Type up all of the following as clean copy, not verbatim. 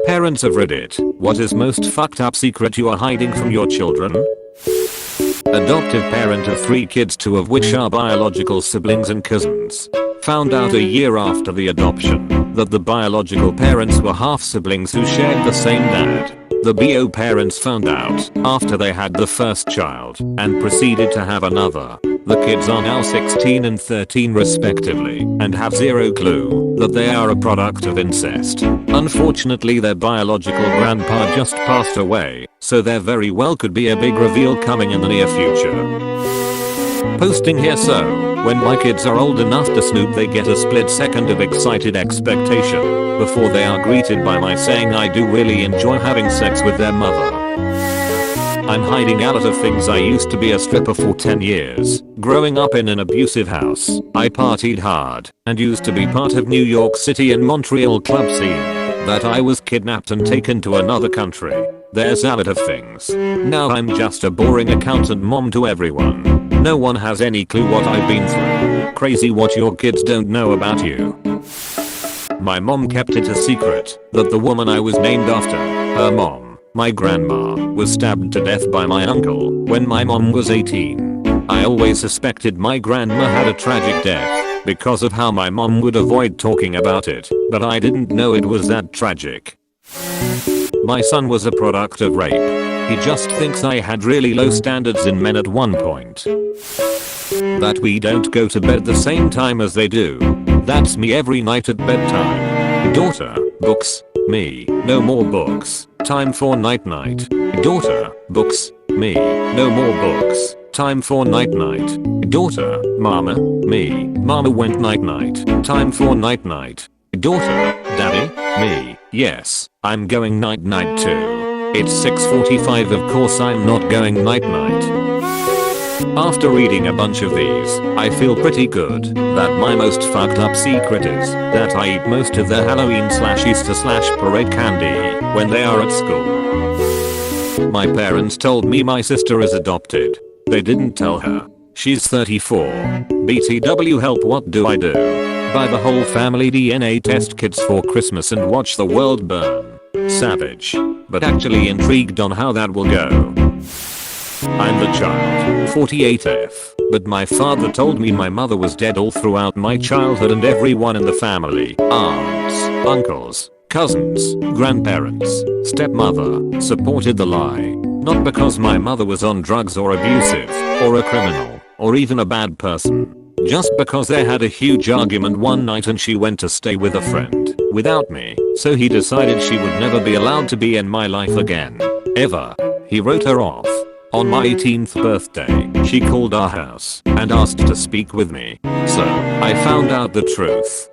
Parents of Reddit, what is most fucked up secret you are hiding from your children? Adoptive parent of 3 kids, 2 of which are biological siblings and cousins. Found out a year after the adoption that the biological parents were half siblings who shared the same dad. The BO parents found out after they had the first child and proceeded to have another. The kids are now 16 and 13 respectively and have zero clue that they are a product of incest. Unfortunately, their biological grandpa just passed away, so there very well could be a big reveal coming in the near future. Posting here so when my kids are old enough to snoop, they get a split second of excited expectation before they are greeted by my saying I do really enjoy having sex with their mother. I'm hiding a lot of things. I used to be a stripper for 10 years, growing up in an abusive house. I partied hard and used to be part of New York City and Montreal club scene. That I was kidnapped and taken to another country. There's a lot of things. Now I'm just a boring accountant mom to everyone. No one has any clue what I've been through. Crazy what your kids don't know about you. My mom kept it a secret that the woman I was named after, her mom, my grandma, was stabbed to death by my uncle when my mom was 18. I always suspected my grandma had a tragic death because of how my mom would avoid talking about it, but I didn't know it was that tragic. My son was a product of rape. He just thinks I had really low standards in men at one point. That we don't go to bed the same time as they do. That's me every night at bedtime. Daughter, books. Me, no more books. Time for night night. Daughter, books. Me, no more books. Time for night night. Daughter, mama. Me, mama went night night. Time for night night. Daughter, daddy. Me, yes, I'm going night night too. It's 6:45, of course I'm not going night night. After reading a bunch of these, I feel pretty good that my most fucked up secret is that I eat most of their Halloween/Easter/parade candy when they are at school. My parents told me my sister is adopted. They didn't tell her. She's 34. BTW help, what do I do? Buy the whole family DNA test kits for Christmas and watch the world burn. Savage. But actually intrigued on how that will go. I'm the child, 48F, but my father told me my mother was dead all throughout my childhood and everyone in the family, aunts, uncles, cousins, grandparents, stepmother, supported the lie. Not because my mother was on drugs or abusive, or a criminal, or even a bad person. Just because they had a huge argument one night and she went to stay with a friend without me, so he decided she would never be allowed to be in my life again. Ever. He wrote her off. On my 18th birthday, she called our house and asked to speak with me. So, I found out the truth.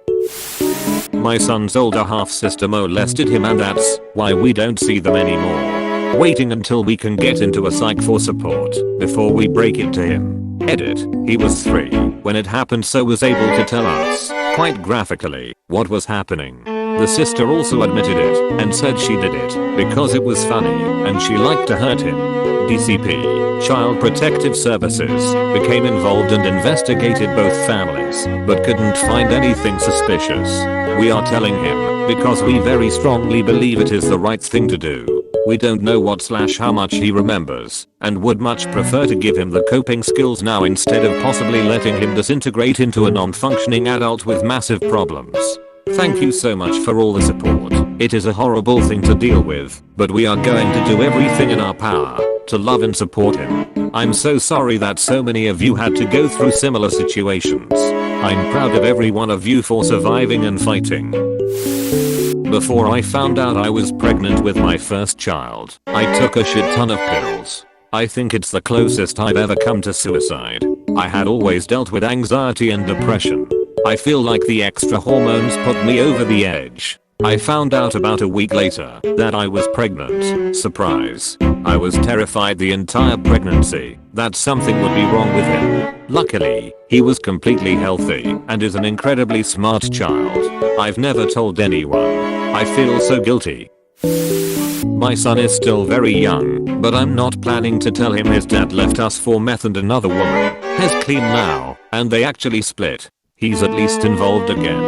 My son's older half sister molested him, and that's why we don't see them anymore. Waiting until we can get into a psych for support before we break it to him. Edit. He was 3 when it happened, so was able to tell us, quite graphically, what was happening. The sister also admitted it and said she did it because it was funny and she liked to hurt him. DCP, Child Protective Services, became involved and investigated both families, but couldn't find anything suspicious. We are telling him because we very strongly believe it is the right thing to do. We don't know what/how much he remembers, and would much prefer to give him the coping skills now instead of possibly letting him disintegrate into a non-functioning adult with massive problems. Thank you so much for all the support. It is a horrible thing to deal with, but we are going to do everything in our power to love and support him. I'm so sorry that so many of you had to go through similar situations. I'm proud of every one of you for surviving and fighting. Before I found out I was pregnant with my first child, I took a shit ton of pills. I think it's the closest I've ever come to suicide. I had always dealt with anxiety and depression. I feel like the extra hormones put me over the edge. I found out about a week later that I was pregnant. Surprise. I was terrified the entire pregnancy that something would be wrong with him. Luckily, he was completely healthy and is an incredibly smart child. I've never told anyone. I feel so guilty. My son is still very young, but I'm not planning to tell him his dad left us for meth and another woman. He's clean now, and they actually split. He's at least involved again.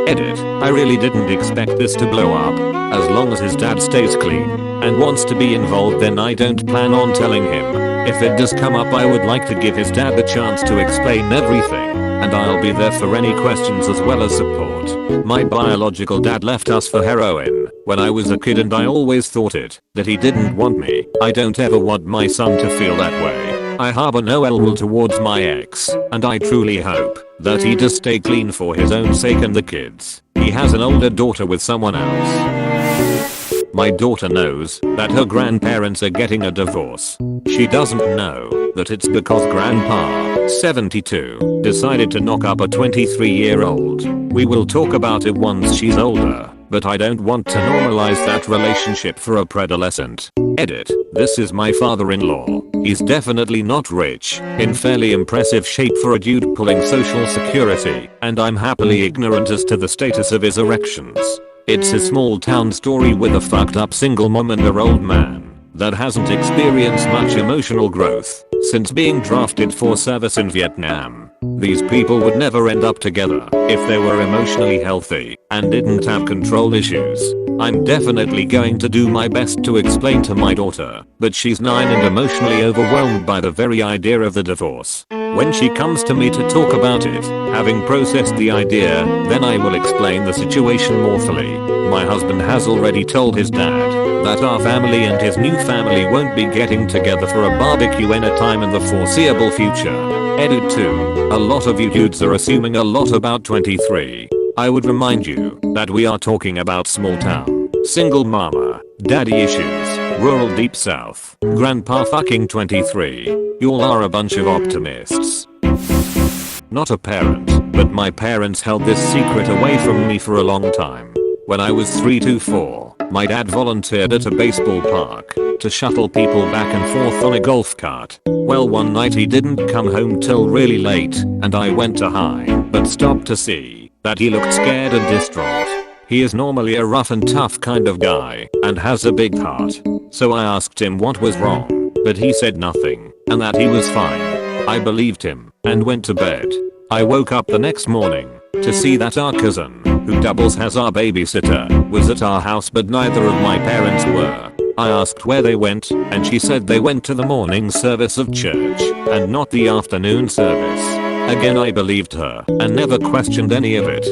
Edit. I really didn't expect this to blow up. As long as his dad stays clean and wants to be involved, then I don't plan on telling him. If it does come up, I would like to give his dad the chance to explain everything, and I'll be there for any questions as well as support. My biological dad left us for heroin when I was a kid, and I always thought that he didn't want me. I don't ever want my son to feel that way. I harbor no ill will towards my ex, and I truly hope that he does stay clean for his own sake and the kids. He has an older daughter with someone else. My daughter knows that her grandparents are getting a divorce. She doesn't know that it's because Grandpa, 72, decided to knock up a 23-year-old. We will talk about it once she's older, but I don't want to normalize that relationship for a predolescent. Edit. This is my father-in-law. He's definitely not rich, in fairly impressive shape for a dude pulling social security, and I'm happily ignorant as to the status of his erections. It's a small town story with a fucked up single mom and her old man that hasn't experienced much emotional growth since being drafted for service in Vietnam. These people would never end up together if they were emotionally healthy and didn't have control issues. I'm definitely going to do my best to explain to my daughter, but she's 9 and emotionally overwhelmed by the very idea of the divorce. When she comes to me to talk about it, having processed the idea, then I will explain the situation more fully. My husband has already told his dad that our family and his new family won't be getting together for a barbecue anytime in the foreseeable future. Edit 2. A lot of you dudes are assuming a lot about 23. I would remind you that we are talking about small town, single mama, daddy issues, rural deep south, grandpa fucking 23. Y'all are a bunch of optimists. Not a parent, but my parents held this secret away from me for a long time. When I was 3 to 4, my dad volunteered at a baseball park to shuttle people back and forth on a golf cart. Well, one night he didn't come home till really late, and I went to hide, but stopped to see that he looked scared and distraught. He is normally a rough and tough kind of guy and has a big heart. So I asked him what was wrong, but he said nothing and that he was fine. I believed him and went to bed. I woke up the next morning to see that our cousin, who doubles as our babysitter, was at our house, but neither of my parents were. I asked where they went, and she said they went to the morning service of church and not the afternoon service. Again, I believed her and never questioned any of it.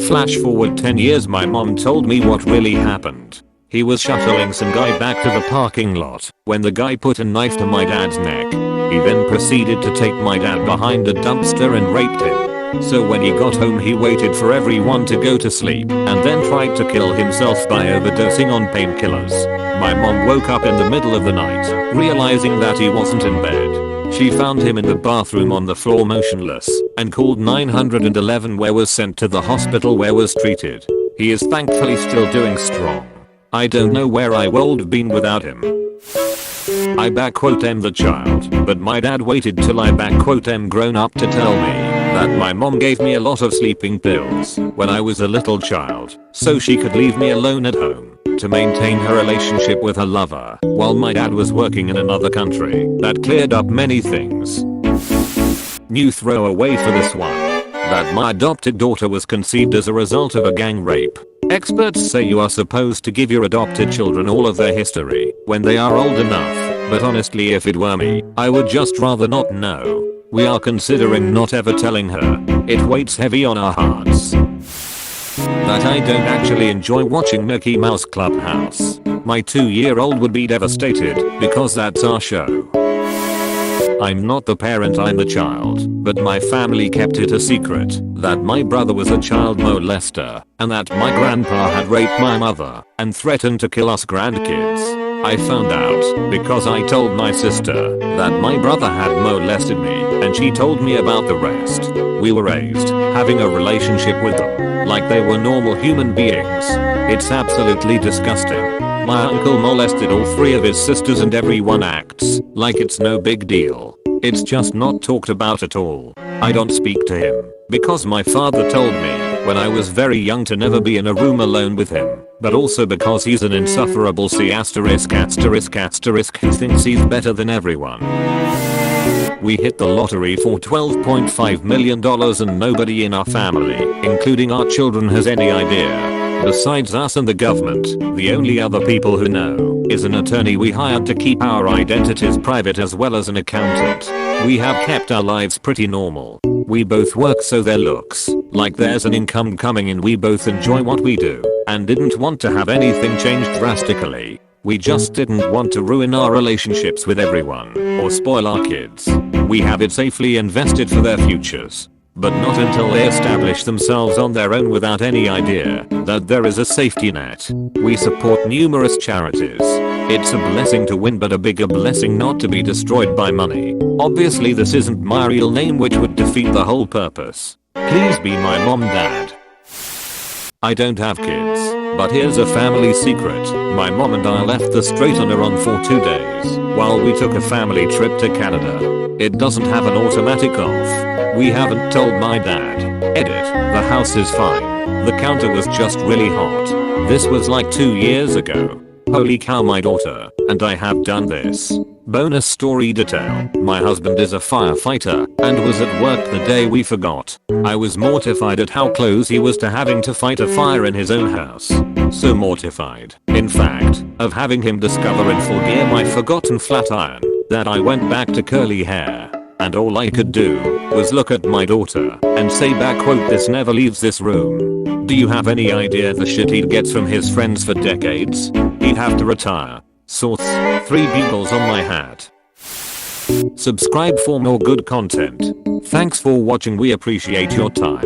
Flash forward 10 years, my mom told me what really happened. He was shuttling some guy back to the parking lot when the guy put a knife to my dad's neck. He then proceeded to take my dad behind a dumpster and raped him. So when he got home, he waited for everyone to go to sleep and then tried to kill himself by overdosing on painkillers. My mom woke up in the middle of the night, realizing that he wasn't in bed. She found him in the bathroom on the floor motionless and called 911, where was sent to the hospital where was treated. He is thankfully still doing strong. I don't know where I would have been without him. I am the child, but my dad waited till I am grown up to tell me that my mom gave me a lot of sleeping pills when I was a little child so she could leave me alone at home to maintain her relationship with her lover while my dad was working in another country. That cleared up many things. New throwaway for this one: that my adopted daughter was conceived as a result of a gang rape. Experts say you are supposed to give your adopted children all of their history when they are old enough, but honestly, if it were me, I would just rather not know. We are considering not ever telling her. It weighs heavy on our hearts. That I don't actually enjoy watching Mickey Mouse Clubhouse. My 2-year-old would be devastated because that's our show. I'm not the parent, I'm the child, but my family kept it a secret that my brother was a child molester and that my grandpa had raped my mother and threatened to kill us grandkids. I found out because I told my sister that my brother had molested me, and she told me about the rest. We were raised having a relationship with them like they were normal human beings. It's absolutely disgusting. My uncle molested all 3 of his sisters and everyone acts like it's no big deal. It's just not talked about at all. I don't speak to him because my father told me when I was very young to never be in a room alone with him, but also because he's an insufferable C***** who thinks he's better than everyone. We hit the lottery for $12.5 million and nobody in our family, including our children, has any idea. Besides us and the government, the only other people who know is an attorney we hired to keep our identities private, as well as an accountant. We have kept our lives pretty normal. We both work, so there looks like there's an income coming in. We both enjoy what we do and didn't want to have anything changed drastically. We just didn't want to ruin our relationships with everyone or spoil our kids. We have it safely invested for their futures, but not until they establish themselves on their own without any idea that there is a safety net. We support numerous charities. It's a blessing to win, but a bigger blessing not to be destroyed by money. Obviously this isn't my real name, which would defeat the whole purpose. Please be my mom, dad. I don't have kids, but here's a family secret. My mom and I left the straightener on for 2 days while we took a family trip to Canada. It doesn't have an automatic off. We haven't told my dad. Edit. The house is fine. The counter was just really hot. This was like 2 years ago. Holy cow, my daughter and I have done this. Bonus story detail. My husband is a firefighter and was at work the day we forgot. I was mortified at how close he was to having to fight a fire in his own house. So mortified, in fact, of having him discover in full gear my forgotten flat iron, that I went back to curly hair. And all I could do was look at my daughter and say back quote, "This never leaves this room." Do you have any idea the shit he gets from his friends for decades? He'd have to retire. Source: 3 bugles on my hat. Subscribe for more good content. Thanks for watching, we appreciate your time.